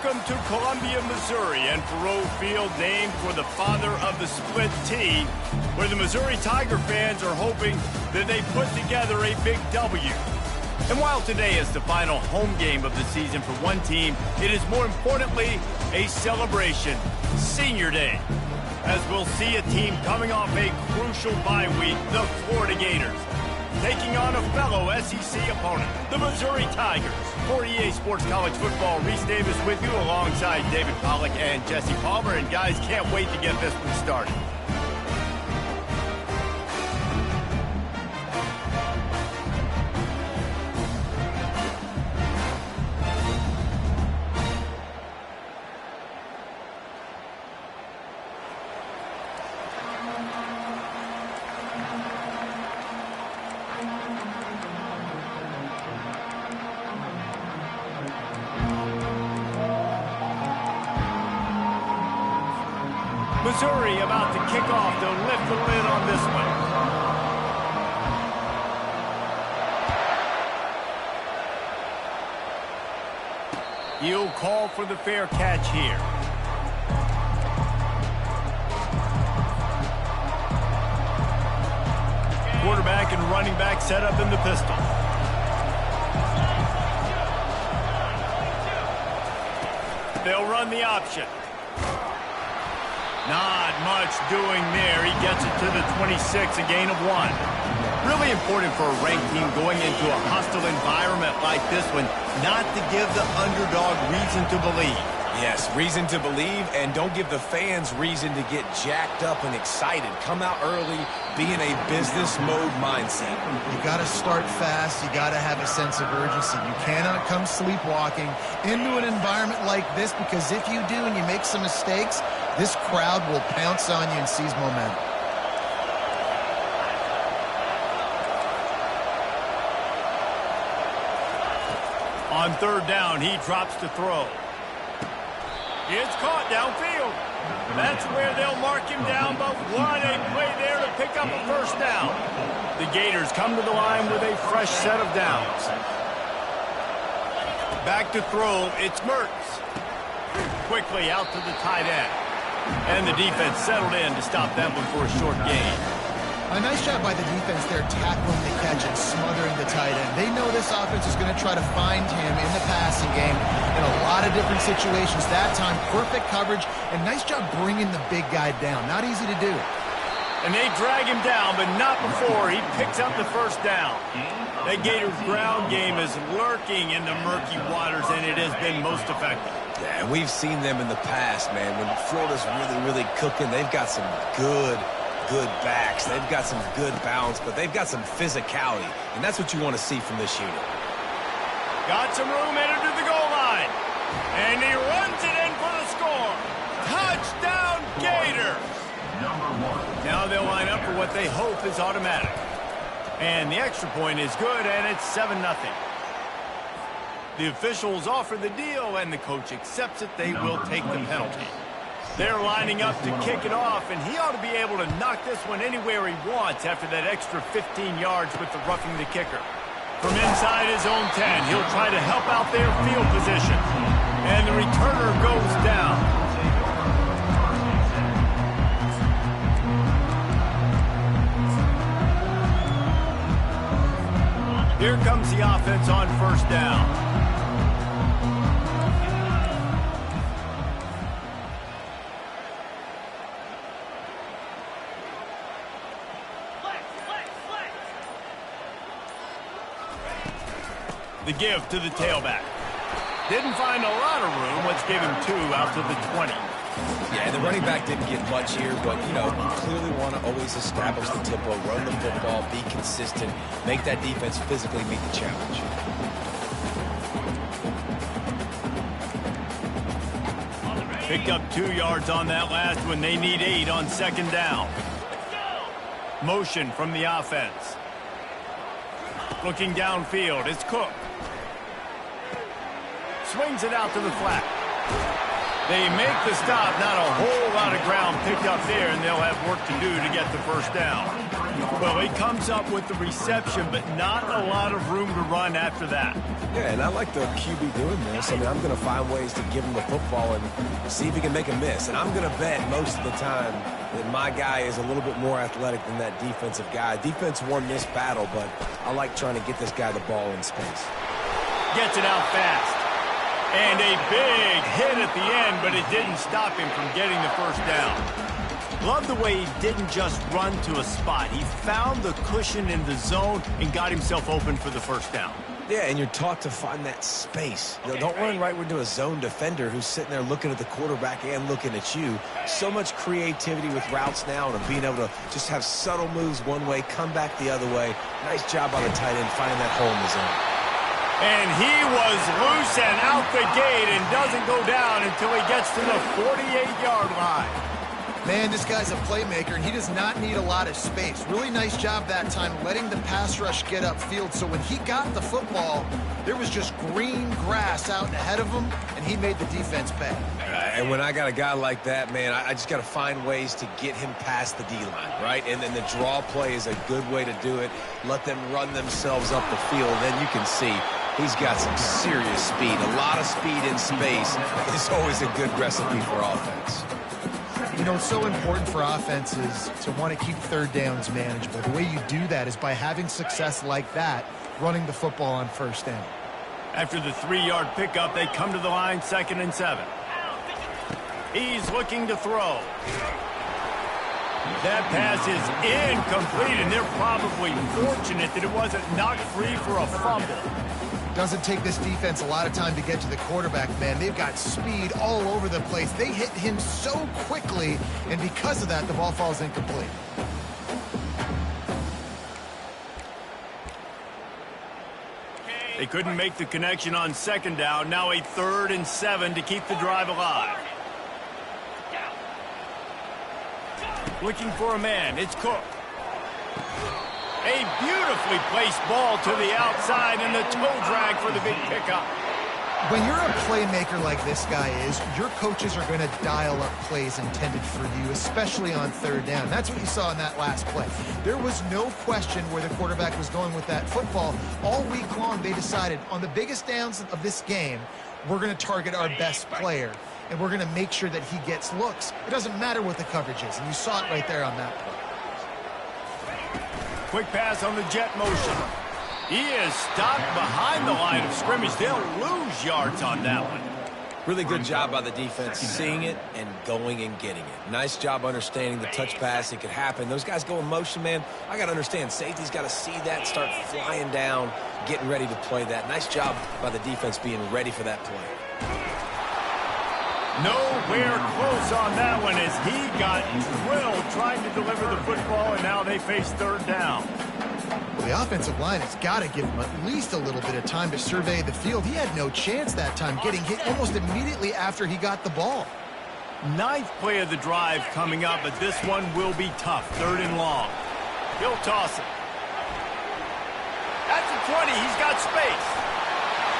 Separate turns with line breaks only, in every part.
Welcome to Columbia, Missouri, and Faroe Field, named for the father of the split T, where the Missouri Tiger fans are hoping that they put together a big W. And while today is the final home game of the season for one team, it is more importantly a celebration, Senior Day, as we'll see a team coming off a crucial bye week, the Florida Gators, taking on a fellow SEC opponent, the Missouri Tigers. For EA Sports College Football, Reese Davis with you alongside David Pollack and Jesse Palmer. And guys, can't wait to get this one started. Missouri about to kick off. They'll lift the lid on this one. You'll call for the fair catch here. Quarterback and running back set up in the pistol. They'll run the option. Not much doing there. He gets it to the 26, a gain of 1. Really important for a ranked team going into a hostile environment like this one, not to give the underdog reason to believe.
Yes, reason to believe, and don't give the fans reason to get jacked up and excited. Come out early, be in a business mode mindset.
You got to start fast. You got to have a sense of urgency. You cannot come sleepwalking into an environment like this, because if you do and you make some mistakes, this crowd will pounce on you and seize momentum.
On third down, he drops to throw. It's caught downfield. That's where they'll mark him down, but what a play there to pick up a first down. The Gators come to the line with a fresh set of downs. Back to throw, it's Mertz. Quickly out to the tight end. And the defense settled in to stop that one for a short gain.
A nice job by the defense there, tackling the catch and smothering the tight end. They know this offense is going to try to find him in the passing game in a lot of different situations. That time, perfect coverage, and nice job bringing the big guy down. Not easy to do.
And they drag him down, but not before he picks up the first down. That Gators ground game is lurking in the murky waters, and it has been most effective.
Yeah, and we've seen them in the past, man. When Florida's really cooking, they've got some good backs. They've got some good balance, but they've got some physicality, and that's what you want to see from this unit.
Got some room headed to the goal line, and he runs it in for the score. Touchdown, Gators! Now they'll line up for what they hope is automatic. And the extra point is good, and it's 7-0. The officials offer the deal, and the coach accepts it. They will take the penalty. They're lining up to kick it off, and he ought to be able to knock this one anywhere he wants after that extra 15 yards with the roughing the kicker. From inside his own 10, he'll try to help out their field position. And the returner goes down. Here comes the offense on first down. The give to the tailback. Didn't find a lot of room. Let's give him 2 out to the 20.
Yeah, the running back didn't get much here, but, you know, you clearly want to always establish the tempo, run the football, be consistent, make that defense physically meet the challenge.
Picked up 2 yards on that last one. They need 8 on second down. Motion from the offense. Looking downfield, it's Cook. Swings it out to the flat. They make the stop, not a whole lot of ground picked up there, and they'll have work to do to get the first down. Well, he comes up with the reception, but not a lot of room to run after that.
Yeah, and I like the QB doing this. I mean, I'm going to find ways to give him the football and see if he can make a miss. And I'm going to bet most of the time that my guy is a little bit more athletic than that defensive guy. Defense won this battle, but I like trying to get this guy the ball in space.
Gets it out fast. And a big hit at the end, but it didn't stop him from getting the first down. Love the way he didn't just run to a spot. He found the cushion in the zone and got himself open for the first down.
Yeah, and you're taught to find that space. You know, don't run right into a zone defender who's sitting there looking at the quarterback and looking at you. So much creativity with routes now and being able to just have subtle moves one way, come back the other way. Nice job by the tight end finding that hole in the zone.
And he was loose and out the gate and doesn't go down until he gets to the 48-yard line.
Man, this guy's a playmaker, and he does not need a lot of space. Really nice job that time letting the pass rush get upfield. So when he got the football, there was just green grass out ahead of him, and he made the defense pay.
And when I got a guy like that, man, I just got to find ways to get him past the D-line, right? And then the draw play is a good way to do it. Let them run themselves up the field. Then you can see he's got some serious speed. A lot of speed in space is always a good recipe for offense.
You know, it's so important for offenses to want to keep third downs manageable. The way you do that is by having success like that, running the football on first down.
After the 3-yard pickup, they come to the line, 2nd and 7. He's looking to throw. That pass is incomplete, and they're probably fortunate that it wasn't knocked free for a fumble.
Doesn't take this defense a lot of time to get to the quarterback, man. They've got speed all over the place. They hit him so quickly, and because of that, the ball falls incomplete.
They couldn't make the connection on 2nd down. Now a 3rd and 7 to keep the drive alive. Looking for a man. It's Cook. A beautifully placed ball to the outside and the toe drag for the big pickup.
When you're a playmaker like this guy is, your coaches are going to dial up plays intended for you, especially on 3rd down. That's what you saw in that last play. There was no question where the quarterback was going with that football. All week long, they decided on the biggest downs of this game, we're going to target our best player, and we're going to make sure that he gets looks. It doesn't matter what the coverage is, and you saw it right there on that play.
Quick pass on the jet motion. He is stopped behind the line of scrimmage. They'll lose yards on that one.
Really good job by the defense seeing it and going and getting it. Nice job understanding the touch pass. It could happen. Those guys go in motion, man. I got to understand. Safety's got to see that, start flying down, getting ready to play that. Nice job by the defense being ready for that play.
Nowhere close on that one as he got drilled trying to deliver the football, and now they face 3rd down.
Well, the offensive line has got to give him at least a little bit of time to survey the field. He had no chance that time, getting hit almost immediately after he got the ball.
9th play of the drive coming up, but this one will be tough. 3rd and long. He'll toss it. At the 20, he's got space.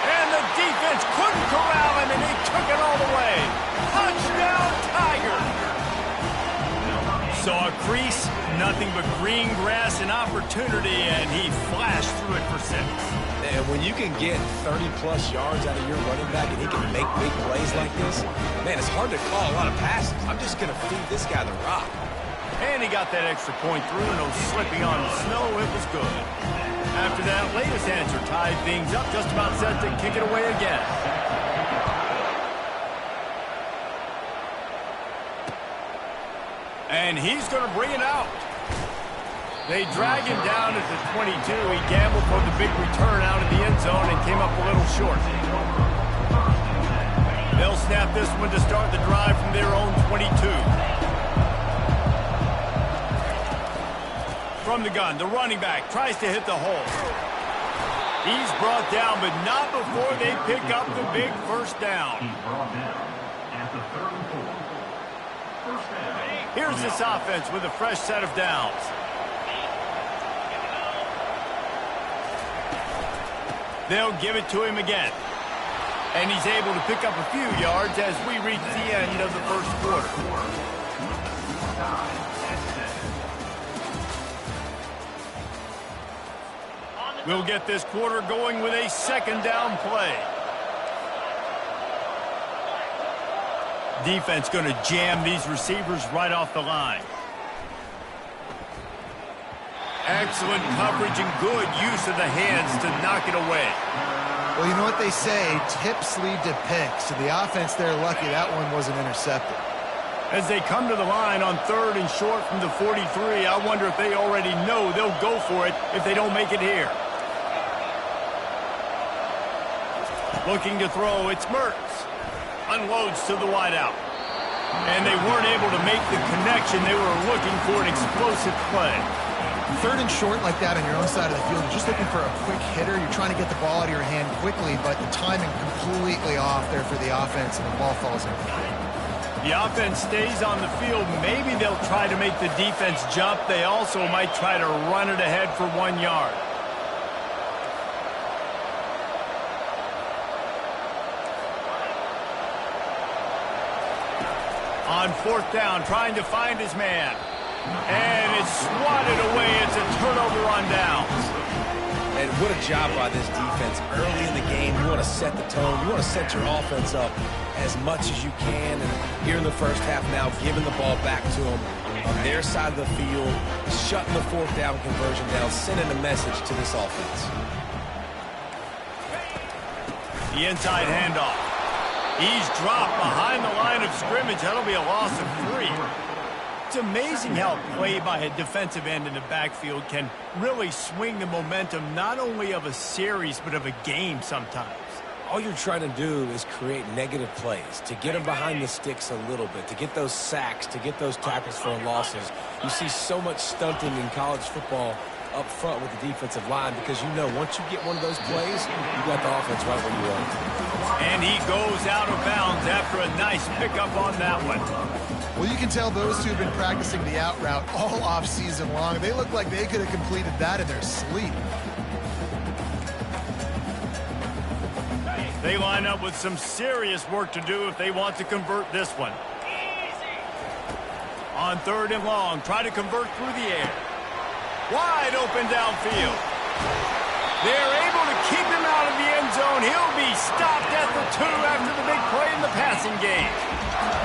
And the defense couldn't corral him, and he took it all the way. Touchdown, Tigers! Saw a crease, nothing but green grass and opportunity, and he flashed through it for 6.
And when you can get 30-plus yards out of your running back and he can make big plays like this, man, it's hard to call a lot of passes. I'm just going to feed this guy the rock.
And he got that extra point through, no slipping on the snow. It was good. After that latest answer tied things up, just about set to kick it away again. And he's going to bring it out. They drag him down at the 22. He gambled for the big return out of the end zone and came up a little short. They'll snap this one to start the drive from their own 22. From the gun, the running back tries to hit the hole. He's brought down, but not before they pick up the big first down. Here's this offense with a fresh set of downs. They'll give it to him again. And he's able to pick up a few yards as we reach the end of the first quarter. We'll get this quarter going with a second down play. Defense going to jam these receivers right off the line. Excellent coverage and good use of the hands to knock it away.
Well, you know what they say, tips lead to picks. So the offense there, lucky that one wasn't intercepted.
As they come to the line on 3rd and short from the 43, I wonder if they already know they'll go for it if they don't make it here. Looking to throw, it's Mertz. Unloads to the wideout. And they weren't able to make the connection. They were looking for an explosive play.
3rd and short like that on your own side of the field, you're just looking for a quick hitter. You're trying to get the ball out of your hand quickly, but the timing completely off there for the offense, and the ball falls in.
The offense stays on the field. Maybe they'll try to make the defense jump. They also might try to run it ahead for 1 yard. On 4th down, trying to find his man. And it's swatted away. It's a turnover on downs.
And what a job by this defense. Early in the game, you want to set the tone. You want to set your offense up as much as you can. And here in the first half now, giving the ball back to them on their side of the field, shutting the 4th down conversion down, sending a message to this offense.
The inside handoff. He's dropped behind the line of scrimmage. That'll be a loss of 3. It's amazing how play by a defensive end in the backfield can really swing the momentum not only of a series but of a game sometimes.
All you're trying to do is create negative plays, to get them behind the sticks a little bit, to get those sacks, to get those tackles for losses. You see so much stunting in college football up front with the defensive line because you know once you get one of those plays, you got the offense right where you want.
And he goes out of bounds after a nice pickup on that one.
Well, you can tell those two have been practicing the out route all off-season long. They look like they could have completed that in their sleep.
They line up with some serious work to do if they want to convert this one. On 3rd and long, try to convert through the air. Wide open downfield. They're able to keep him out of the end zone. He'll be stopped at the 2 after the big play in the passing game.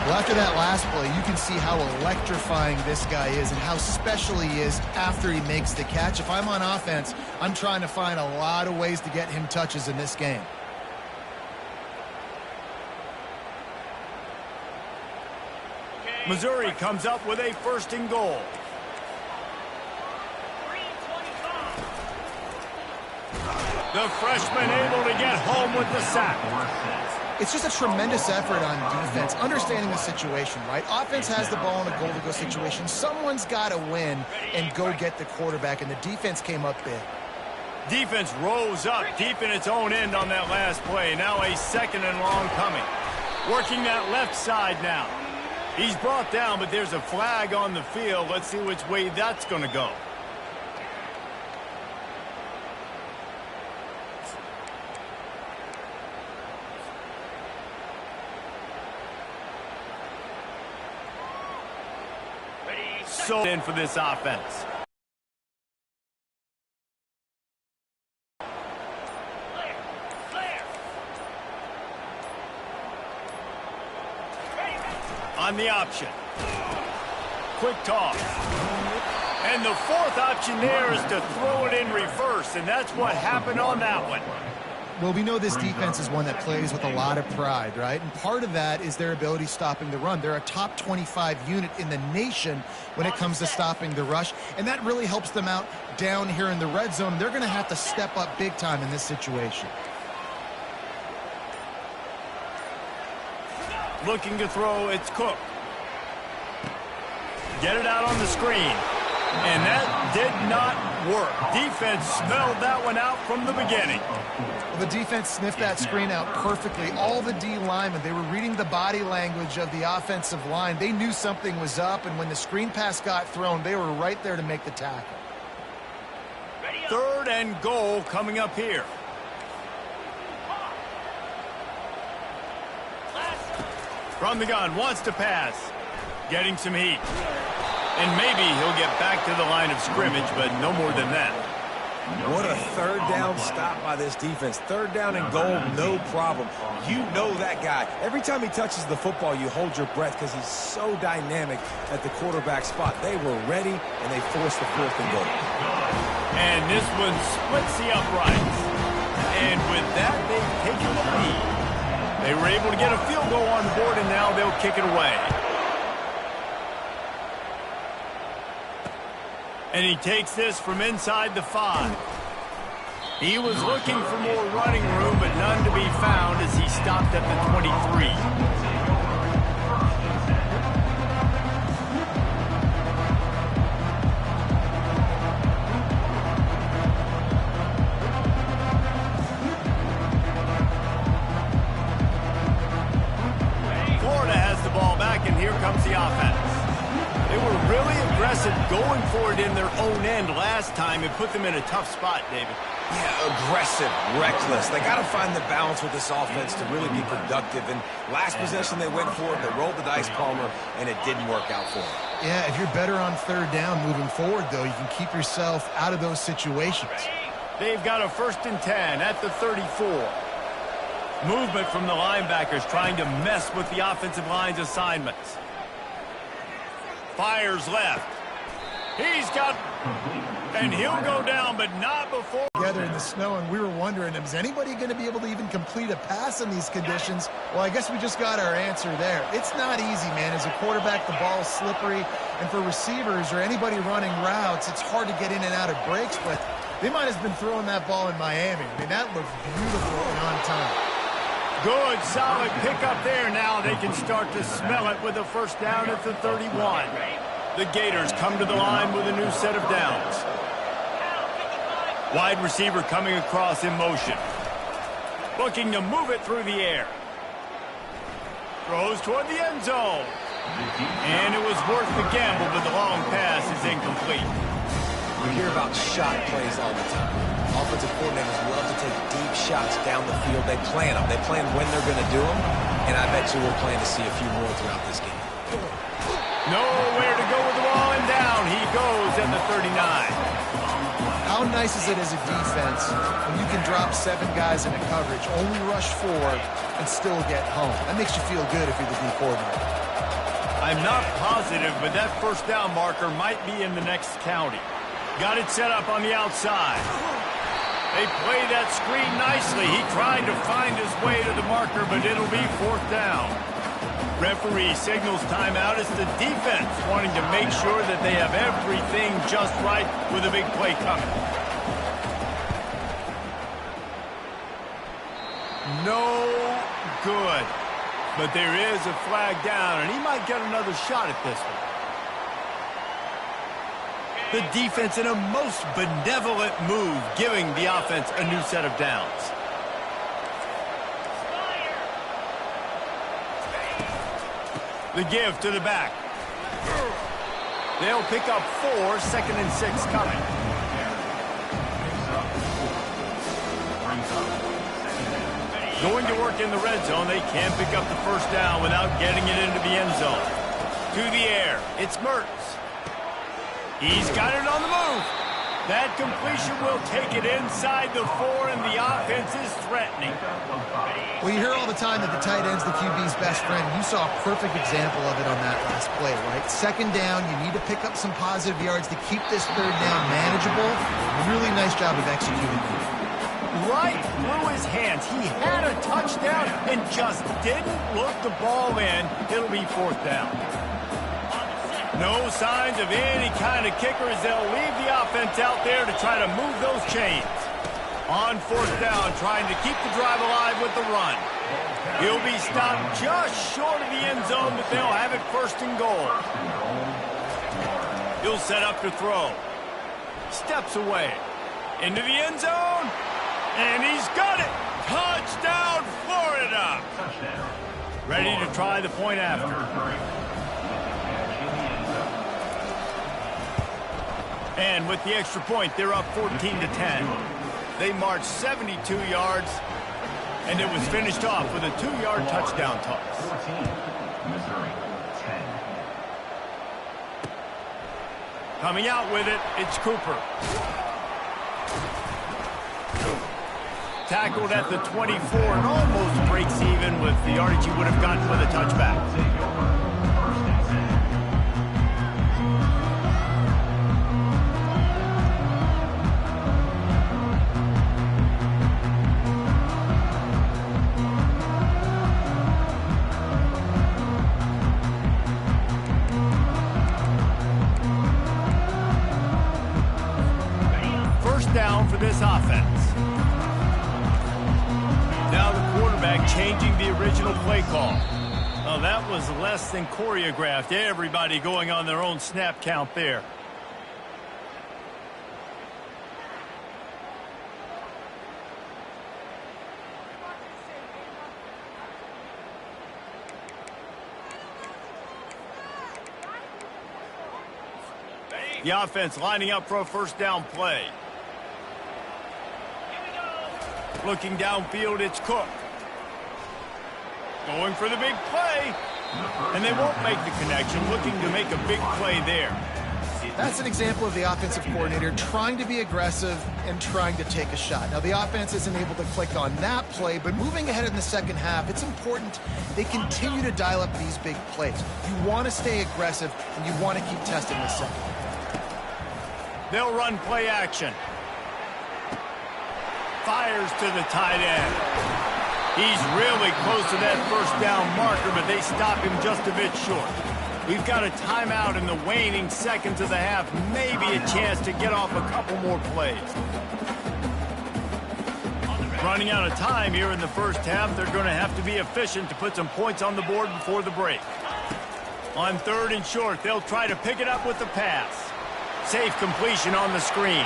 Well, after that last play, you can see how electrifying this guy is and how special he is after he makes the catch. If I'm on offense, I'm trying to find a lot of ways to get him touches in this game.
Missouri comes up with a 1st and goal. The freshman able to get home with the sack.
It's just a tremendous effort on defense, understanding the situation, right? Offense has the ball in a goal-to-go situation. Someone's got to win and go get the quarterback, and the defense came up big.
Defense rose up deep in its own end on that last play. Now a 2nd and long coming. Working that left side now. He's brought down, but there's a flag on the field. Let's see which way that's going to go. So in for this offense. On the option. Quick toss. And the 4th option there is to throw it in reverse, and that's what happened on that one.
Well, we know this defense is one that plays with a lot of pride, right? And part of that is their ability stopping the run. They're a top 25 unit in the nation when it comes to stopping the rush, and that really helps them out down here in the red zone. They're going to have to step up big time in this situation.
Looking to throw, it's Cook. Get it out on the screen. And that did not work. Defense smelled that one out from the beginning.
Well, the defense sniffed that screen out perfectly. All the D linemen, they were reading the body language of the offensive line. They knew something was up, and when the screen pass got thrown, they were right there to make the tackle.
3rd and goal coming up here. From the gun, wants to pass. Getting some heat. And maybe he'll get back to the line of scrimmage, but no more than that.
What a third down stop by this defense. Third down and goal, no problem. You know that guy. Every time he touches the football, you hold your breath because he's so dynamic at the quarterback spot. They were ready, and they forced the 4th and goal.
And this one splits the uprights. And with that, they've taken the lead. They were able to get a field goal on the board, and now they'll kick it away. And he takes this from inside the 5. He was looking for more running room, but none to be found as he stopped at the 23. Florida has the ball back, and here comes the offense. They were really aggressive going for it in their own end last time. It put them in a tough spot, David.
Yeah, aggressive, reckless. They got to find the balance with this offense to really be productive. And last possession, they went for it. They rolled the dice, Palmer, and it didn't work out for them.
Yeah, if you're better on third down moving forward, though, you can keep yourself out of those situations.
They've got a 1st and 10 at the 34. Movement from the linebackers trying to mess with the offensive line's assignments. Fires left. He's got... And he'll go down, but not before...
Together in the snow, and we were wondering, is anybody going to be able to even complete a pass in these conditions? Well, I guess we just got our answer there. It's not easy, man. As a quarterback, the ball is slippery, and for receivers or anybody running routes, it's hard to get in and out of breaks, but they might have been throwing that ball in Miami. I mean, that looked beautiful and on time.
Good, solid pickup there. Now they can start to smell it with a 1st down at the 31. The Gators come to the line with a new set of downs. Wide receiver coming across in motion. Looking to move it through the air. Throws toward the end zone. And it was worth the gamble, but the long pass is incomplete.
You hear about shot plays all the time. Offensive coordinators love to take deep shots down the field. They plan them. They plan when they're going to do them. And I bet you we'll plan to see a few more throughout this game.
Nowhere to go with the ball, and down he goes at the 39.
How nice is it as a defense when you can drop 7 guys into coverage, only rush 4, and still get home? That makes you feel good if you're the D coordinator.
I'm not positive, but that 1st down marker might be in the next county. Got it set up on the outside. They play that screen nicely. He tried to find his way to the marker, but it'll be 4th down. Referee signals timeout. It's the defense wanting to make sure that they have everything just right with a big play coming. No good. But there is a flag down, and he might get another shot at this one. The defense in a most benevolent move, giving the offense a new set of downs. The give to the back. They'll pick up 4, 2nd and 6 coming. Going to work in the red zone. They can't pick up the 1st down without getting it into the end zone. To the air. It's Mertz. He's got it on the move. That completion will take it inside the 4, and the offense is threatening.
Well, you hear all the time that the tight end's the QB's best friend. You saw a perfect example of it on that last play, right? 2nd down, you need to pick up some positive yards to keep this 3rd down manageable. Really nice job of executing.
Right through his hands. He had a touchdown and just didn't look the ball in. It'll be 4th down. No signs of any kind of kickers. They'll leave the offense out there to try to move those chains. On 4th down, trying to keep the drive alive with the run. He'll be stopped just short of the end zone, but they'll have it 1st and goal. He'll set up to throw. Steps away. Into the end zone. And he's got it. Touchdown, Florida. Ready to try the point after. And with the extra point, they're up 14-10. They marched 72 yards, and it was finished off with a 2-yard touchdown toss.
Missouri, 10.
Coming out with it, it's Cooper. Tackled at the 24 and almost breaks even with the yardage he would have gotten with a touchback. First down for this offense. Now the quarterback changing the original play call. Oh, that was less than choreographed. Everybody going on their own snap count there. The offense lining up for a first down play. Looking downfield, it's Cook. Going for the big play. And they won't make the connection, looking to make a big play there.
That's an example of the offensive coordinator trying to be aggressive and trying to take a shot. Now, the offense isn't able to click on that play, but moving ahead in the second half, it's important they continue to dial up these big plays. You want to stay aggressive, and you want to keep testing the second.
They'll run play action. Fires to the tight end. He's really close to that first down marker, but they stop him just a bit short. We've got a timeout in the waning seconds of the half. Maybe a chance to get off a couple more plays. Running out of time here in the first half. They're going to have to be efficient to put some points on the board before the break. On third and short, they'll try to pick it up with the pass. Safe completion on the screen.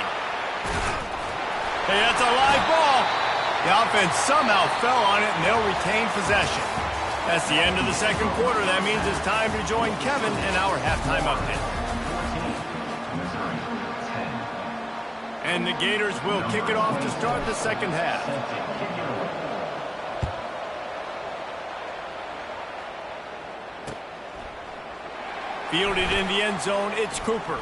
Hey, that's a live ball. The offense somehow fell on it, and they'll retain possession. That's the end of the second quarter. That means it's time to join Kevin in our halftime update. And the Gators will kick it off to start the second half. Fielded in the end zone, it's Cooper.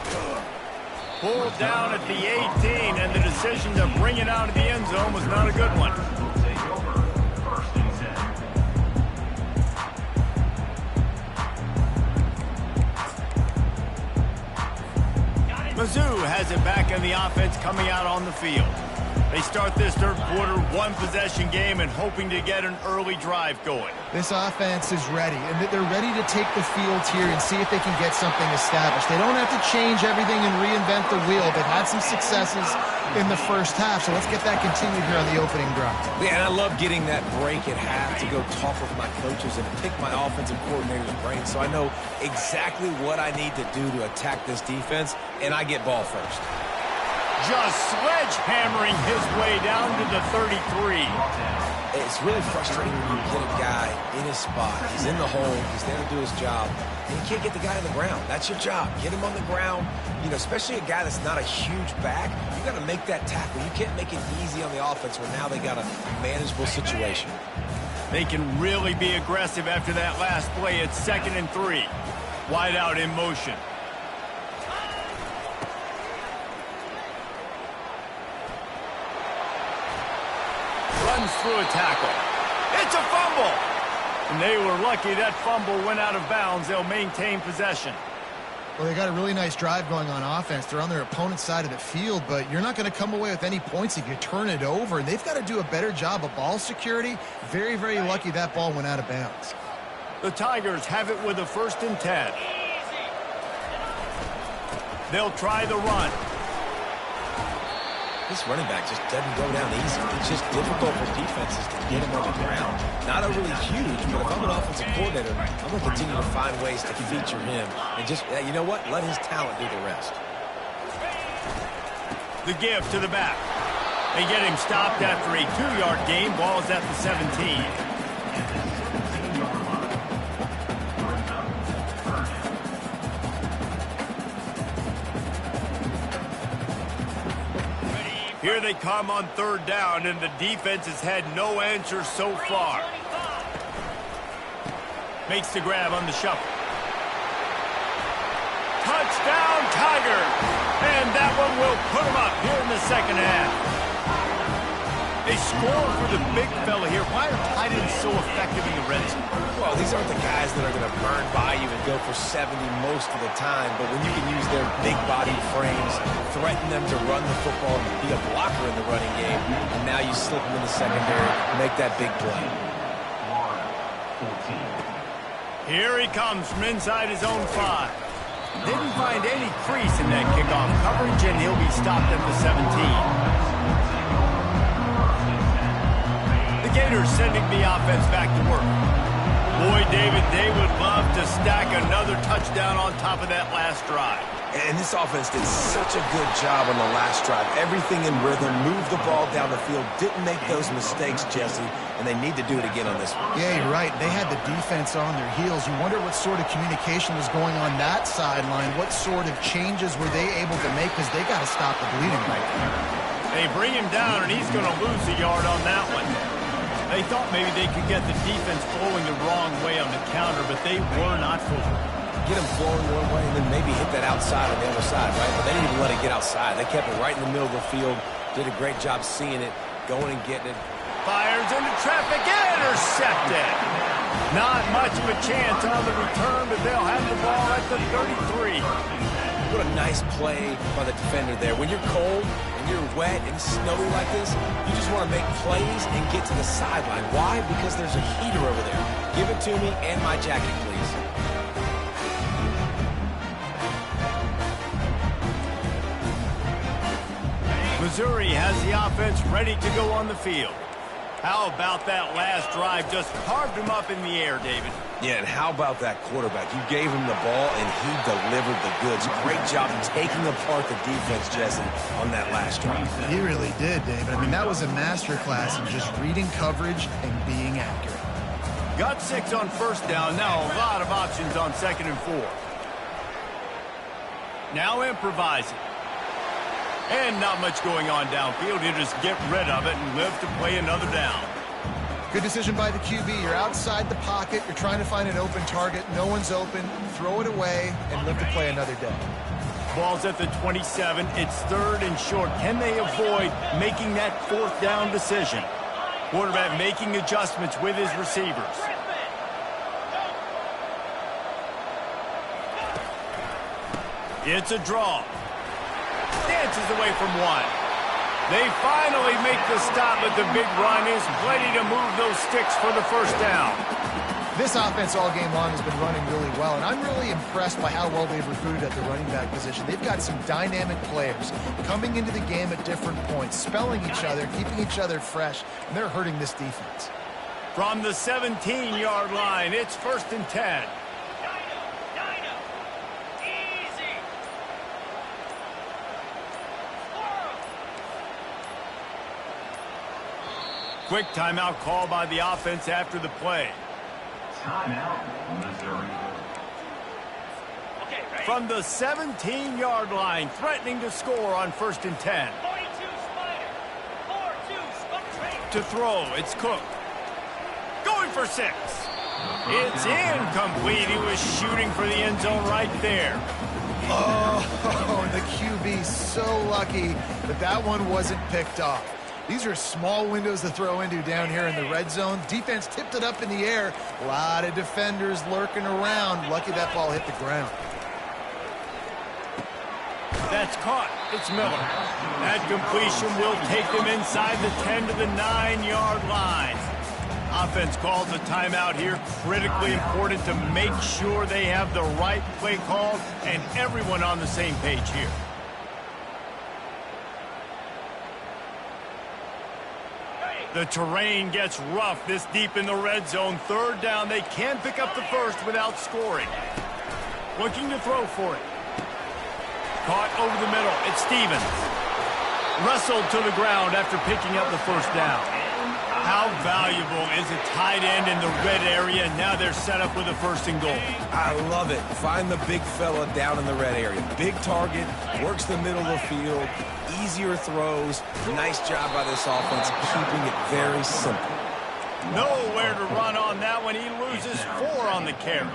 Pulled down at the 18, and the decision to bring it out of the end zone was not a good one. Mizzou has it back in the offense coming out on the field. They start this third quarter one-possession game and hoping to get an early drive going.
This offense is ready, and they're ready to take the field here and see if they can get something established. They don't have to change everything and reinvent the wheel. They've had some successes in the first half, so let's get that continued here on the opening drive.
Yeah, and I love getting that break at half to go talk with my coaches and pick my offensive coordinator's brain so I know exactly what I need to do to attack this defense, and I get ball first.
Just sledgehammering his way down to the 33.
It's really frustrating when you get a guy in his spot. He's in the hole. He's there to do his job. And you can't get the guy on the ground. That's your job. Get him on the ground. You know, especially a guy that's not a huge back. You got to make that tackle. You can't make it easy on the offense where now they got a manageable situation.
They can really be aggressive after that last play. It's 2nd and 3. Wide out in motion. Runs through a tackle. It's a fumble. And they were lucky that fumble went out of bounds. They'll maintain possession.
Well, they got a really nice drive going on offense. They're on their opponent's side of the field, but you're not going to come away with any points if you turn it over. And they've got to do a better job of ball security. Very, very lucky that ball went out of bounds.
The Tigers have it with a 1st and 10. They'll try the run.
This running back just doesn't go down easy. It's just difficult for defenses to get him on the ground. Not overly huge, but if I'm an offensive coordinator, I'm going to continue to find ways to feature him. And just, you know what? Let his talent do the rest.
The give to the back. They get him stopped after a 2-yard gain. Ball's at the 17. Here they come on 3rd down, and the defense has had no answer so far. Makes the grab on the shuffle. Touchdown, Tigers! And that one will put them up here in the second half. They score for the big fella here. Why are tight ends so effective in the red zone?
Well, these aren't the guys that are going to burn by you and go for 70 most of the time, but when you can use their big-bodied frames, threaten them to run the football and be a blocker in the running game, and now you slip them in the secondary, make that big play.
Here he comes from inside his own 5. Didn't find any crease in that kickoff coverage, and he'll be stopped at the 17. The Gators sending the offense back to work. Boy, David, they would love to stack another touchdown on top of that last drive.
And this offense did such a good job on the last drive. Everything in rhythm, moved the ball down the field, didn't make those mistakes, Jesse, and they need to do it again on this one.
Yeah, you're right. They had the defense on their heels. You wonder what sort of communication was going on that sideline. What sort of changes were they able to make, because they got to stop the bleeding right now.
They bring him down, and he's going to lose a yard on that one. They thought maybe they could get the defense flowing the wrong way on the counter, but they were not fooled.
Get them flowing one way and then maybe hit that outside on the other side, right? But they didn't even let it get outside. They kept it right in the middle of the field, did a great job seeing it, going and getting it.
Fires into traffic, intercepted. Not much of a chance on the return, but they'll have the ball at the 33.
What a nice play by the defender there. When you're cold and you're wet and snowy like this, you just want to make plays and get to the sideline. Why? Because there's a heater over there. Give it to me and my jacket, please.
Missouri has the offense ready to go on the field. How about that last drive? Just carved him up in the air, David.
Yeah, and how about that quarterback? You gave him the ball, and he delivered the goods. Great job taking apart the defense, Jesse, on that last drive.
He really did, David. I mean, that was a masterclass in just reading coverage and being accurate.
Got 6 on first down. Now a lot of options on 2nd and 4. Now improvising. And not much going on downfield. You just get rid of it and live to play another down.
Good decision by the QB. You're outside the pocket. You're trying to find an open target. No one's open. Throw it away and live to play another day.
Ball's at the 27. It's 3rd and short. Can they avoid making that 4th down decision? Quarterback making adjustments with his receivers. It's a draw. Dances away from one. They finally make the stop, but the big run is plenty to move those sticks for the first down.
This offense all game long has been running really well, and I'm really impressed by how well they've recruited at the running back position. They've got some dynamic players coming into the game at different points, spelling each other, keeping each other fresh, and they're hurting this defense.
From the 17-yard line, it's 1st and 10. Quick timeout call by the offense after the play.
Timeout, Missouri.
From the 17-yard line, threatening to score on 1st and 10. To throw, it's Cook. Going for 6. It's incomplete. He was shooting for the end zone right there.
Oh, the QB so lucky that that one wasn't picked off. These are small windows to throw into down here in the red zone. Defense tipped it up in the air. A lot of defenders lurking around. Lucky that ball hit the ground.
That's caught. It's Miller. That completion will take them inside the 10 to the 9-yard line. Offense calls a timeout here. Critically important to make sure they have the right play call and everyone on the same page here. The terrain gets rough this deep in the red zone. 3rd down. They can pick up the first without scoring. Looking to throw for it. Caught over the middle. It's Stevens. Wrestled to the ground after picking up the 1st down. How valuable is a tight end in the red area? Now they're set up with a 1st and goal.
I love it. Find the big fella down in the red area. Big target, works the middle of the field, easier throws. Nice job by this offense, keeping it very simple.
Nowhere to run on that one. He loses 4 on the carry.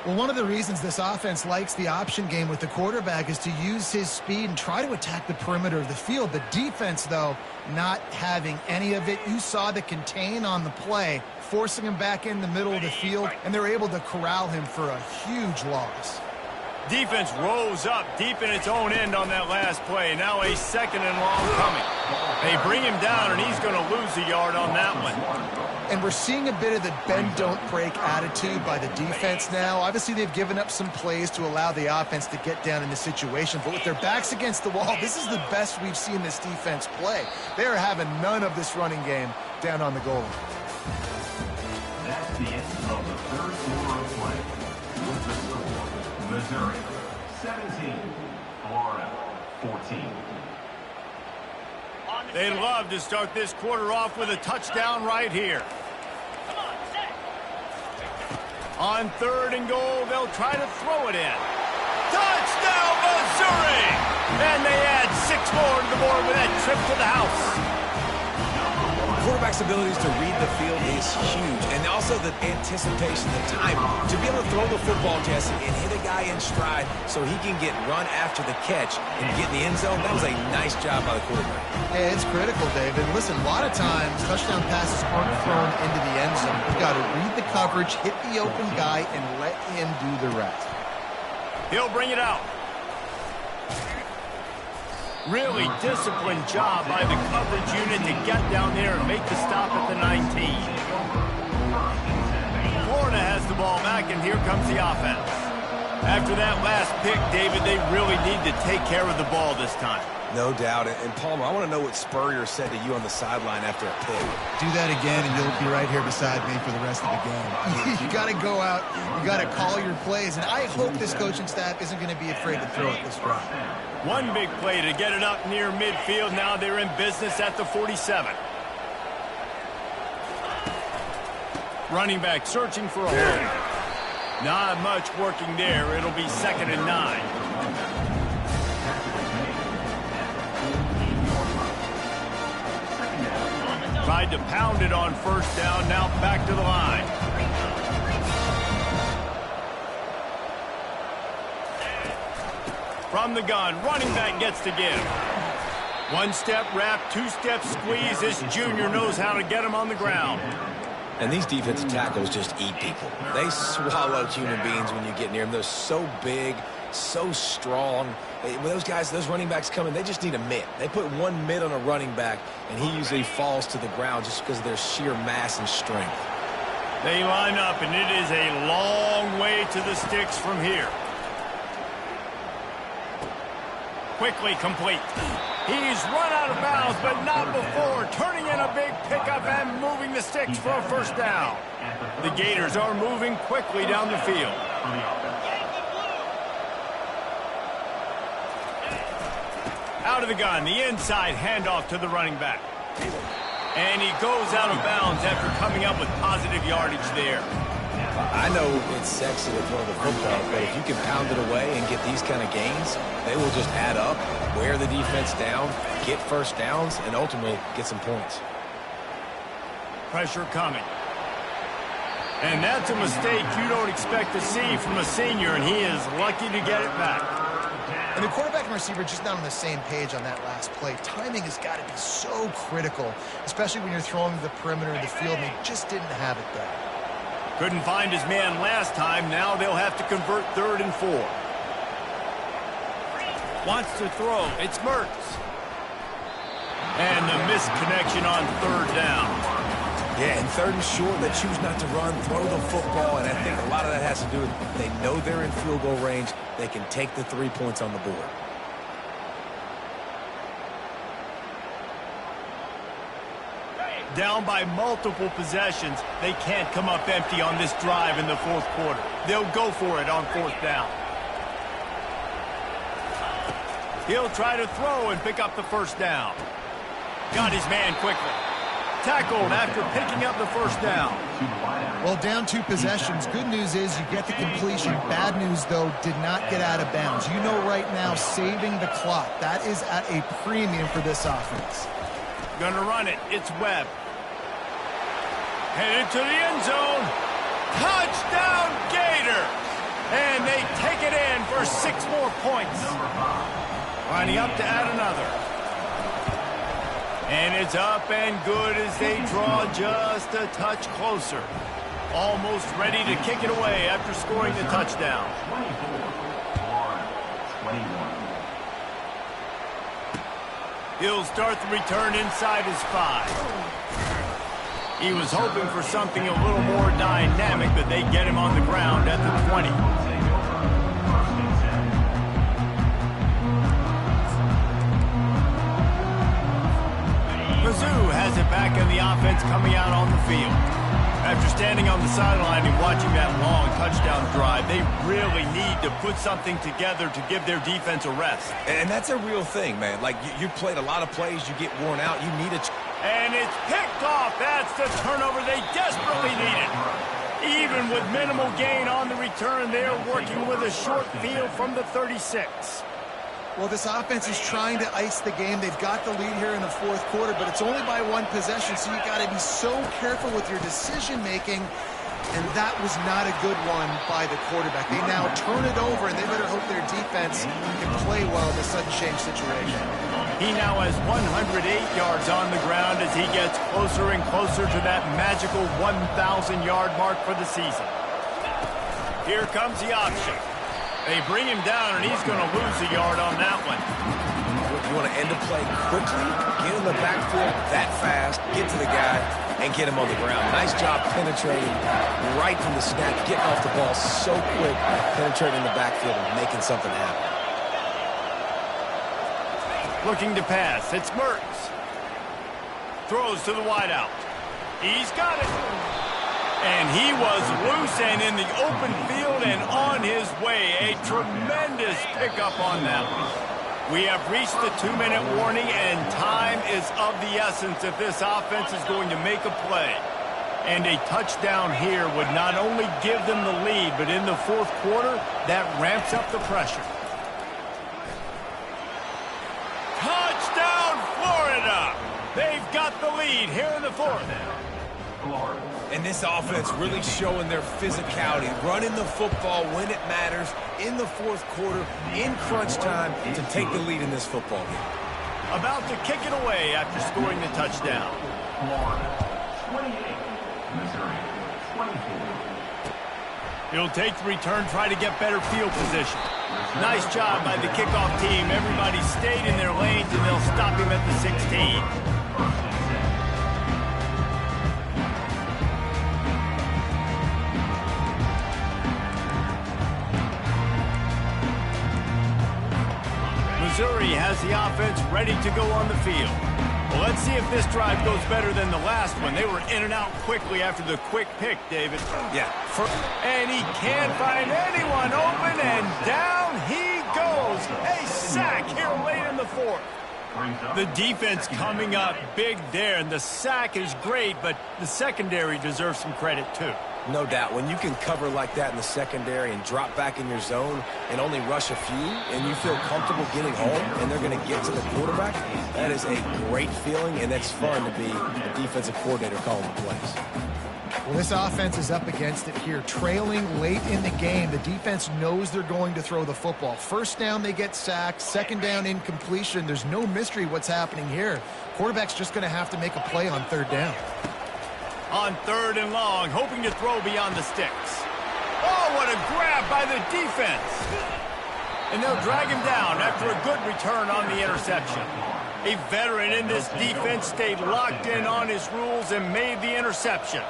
Well, one of the reasons this offense likes the option game with the quarterback is to use his speed and try to attack the perimeter of the field. The defense, though, not having any of it. You saw the contain on the play, forcing him back in the middle of the field, and they're able to corral him for a huge loss.
Defense rose up deep in its own end on that last play. Now a second and long coming. They bring him down, and he's going to lose a yard on that one.
And we're seeing a bit of the bend-don't-break attitude by the defense now. Obviously, they've given up some plays to allow the offense to get down in the situation. But with their backs against the wall, this is the best we've seen this defense play. They are having none of this running game down on the goal line.
That's the end of the third quarter of play. With the score, Missouri 17, Florida 14.
They love to start this quarter off with a touchdown right here. On 3rd and goal, they'll try to throw it in. Touchdown, Missouri! And they add 6 more to the board with that trip to the house.
Quarterback's abilities to read the field is huge, and also the anticipation, the timing, to be able to throw the football, Jesse, and hit a guy in stride so he can get run after the catch and get in the end zone. That was a nice job by the quarterback.
Yeah, it's critical, David. Listen, a lot of times touchdown passes aren't thrown into the end zone. You've got to read the coverage, hit the open guy, and let him do the rest.
He'll bring it out. Really disciplined job by the coverage unit to get down there and make the stop at the 19. Florida has the ball back, and here comes the offense. After that last pick, David, they really need to take care of the ball this time.
No doubt. And Palmer, I want to know what Spurrier said to you on the sideline after a pick.
Do that again, and you'll be right here beside me for the rest of the game. You got to go out. You got to call your plays, and I hope this coaching staff isn't going to be afraid to throw it this route.
One big play to get it up near midfield. Now they're in business at the 47. Running back searching for a hole. Not much working there. It'll be 2nd and 9. Tried to pound it on 1st down. Now back to the line. From the gun, running back gets to give. 1-step wrap, 2-step squeeze. This junior knows how to get him on the ground.
And these defensive tackles just eat people. They swallow human beings when you get near them. They're so big, so strong. When those guys, those running backs come in, they just need a mitt. They put one mitt on a running back, and he usually falls to the ground just because of their sheer mass and strength.
They line up, and it is a long way to the sticks from here. Quickly complete. He's run out of bounds, but not before. Turning in a big pickup and moving the sticks for a 1st down. The Gators are moving quickly down the field. Out of the gun, the inside handoff to the running back. And he goes out of bounds after coming up with positive yardage there.
I know it's sexy to throw the football, but if you can pound it away and get these kind of gains, they will just add up, wear the defense down, get 1st downs, and ultimately get some points.
Pressure coming. And that's a mistake you don't expect to see from a senior, and he is lucky to get it back.
And the quarterback and receiver just not on the same page on that last play. Timing has got to be so critical, especially when you're throwing to the perimeter of the field, and he just didn't have it there.
Couldn't find his man last time. Now they'll have to convert 3rd and 4. Wants to throw. It's Mertz. And the misconnection on 3rd down.
Yeah, and 3rd and short, they choose not to run, throw the football, and I think a lot of that has to do with they know they're in field goal range. They can take the 3 points on the board.
Down by multiple possessions, they can't come up empty on this drive in the 4th quarter. They'll go for it on 4th down. He'll try to throw and pick up the 1st down. Got his man quickly. Tackled after picking up the 1st down.
Well, down 2 possessions. Good news is you get the completion. Bad news, though, did not get out of bounds. You know right now, saving the clock. That is at a premium for this offense.
Gonna run it. It's Webb. Headed to the end zone. Touchdown, Gator! And they take it in for 6 more points. Lining up to add another. And it's up and good as they draw just a touch closer. Almost ready to kick it away after scoring the touchdown.
21.
He'll start the return inside his 5. He was hoping for something a little more dynamic, but they get him on the ground at the 20. Mizzou has it back in the offense coming out on the field. After standing on the sideline and watching that long touchdown drive, they really need to put something together to give their defense a rest.
And that's a real thing, man. Like, you played a lot of plays, you get worn out, you need a...
And it's picked off. That's the turnover they desperately needed. Even with minimal gain on the return, they're working with a short field from the 36.
Well, this offense is trying to ice the game. They've got the lead here in the fourth quarter, but it's only by 1 possession, so you've got to be so careful with your decision-making, and that was not a good one by the quarterback. They now turn it over, and they better hope their defense can play well in this sudden change situation.
He now has 108 yards on the ground as he gets closer and closer to that magical 1,000-yard mark for the season. Here comes the option. They bring him down, and he's going to lose a yard on that one.
You want to end the play quickly, get in the backfield that fast, get to the guy, and get him on the ground. Nice job penetrating right from the snap, getting off the ball so quick, penetrating the backfield and making something happen.
Looking to pass. It's Mertz. Throws to the wideout. He's got it. And he was loose and in the open field and on his way. A tremendous pickup on that one. We have reached the 2-minute warning, and time is of the essence if this offense is going to make a play. And a touchdown here would not only give them the lead, but in the fourth quarter, that ramps up the pressure. Touchdown, Florida! They've got the lead here in the fourth.
And this offense really showing their physicality, running the football when it matters, in the fourth quarter, in crunch time, to take the lead in this football game.
About to kick it away after scoring the touchdown.
Florida 28, Missouri 24.
He'll take the return, try to get better field position. Nice job by the kickoff team. Everybody stayed in their lanes, and they'll stop him at the 16. Missouri has the offense ready to go on the field. Well, let's see if this drive goes better than the last one. They were in and out quickly after the quick pick, David.
Yeah.
And he can't find anyone open, and down he goes. A sack here late in the fourth. The defense coming up big there, and the sack is great, but the secondary deserves some credit too.
No doubt. When you can cover like that in the secondary and drop back in your zone and only rush a few, and you feel comfortable getting home and they're going to get to the quarterback, that is a great feeling, and it's fun to be a defensive coordinator calling the plays.
Well, this offense is up against it here. Trailing late in the game, the defense knows they're going to throw the football. First down, they get sacked. Second down, incompletion. There's no mystery what's happening here. Quarterback's just going to have to make a play on third down.
On third and long, hoping to throw beyond the sticks. Oh, what a grab by the defense. And they'll drag him down after a good return on the interception. A veteran in this defense stayed locked in on his rules and made the interception.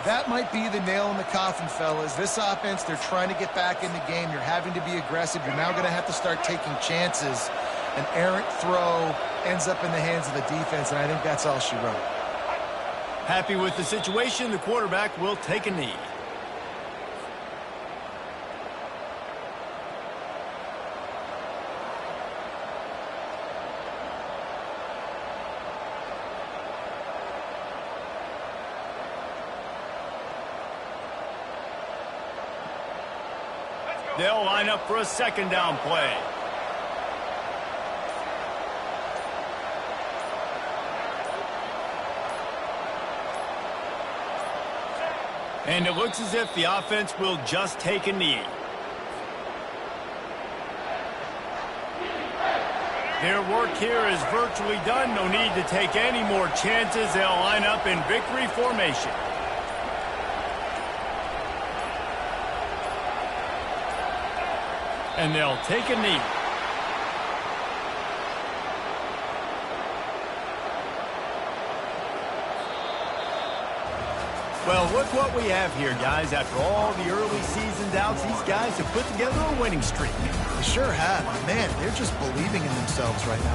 That might be the nail in the coffin, fellas. This offense, they're trying to get back in the game. You're having to be aggressive. You're now going to have to start taking chances. An errant throw ends up in the hands of the defense, and I think that's all she wrote.
Happy with the situation, the quarterback will take a knee. They'll line up for a second down play. And it looks as if the offense will just take a knee. Their work here is virtually done. No need to take any more chances. They'll line up in victory formation. And they'll take a knee. Well, look what we have here, guys. After all the early season doubts, these guys have put together a winning streak.
They sure have. Man, they're just believing in themselves right now.